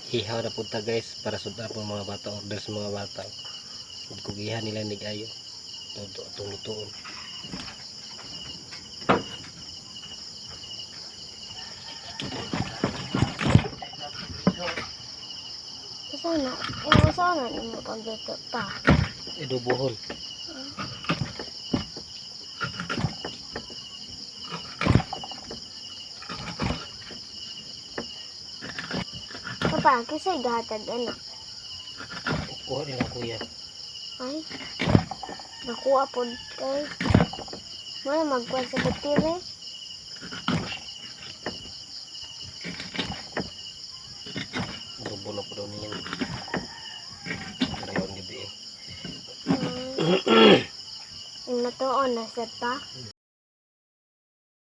Ihaw na punta guys para suda po mga bata, order sa mga bata. Kugihan nila ni ayo. Todo atong lutuon. Sana mo pagluto pa. Idubuhon. Papa, kisay gatag anak. Kuha nila kuya. Ay, nakuha po kay. Mana magkuha sa batire. Dubo na po daw niyan. Karayong gabi eh. Natuon na sa ta.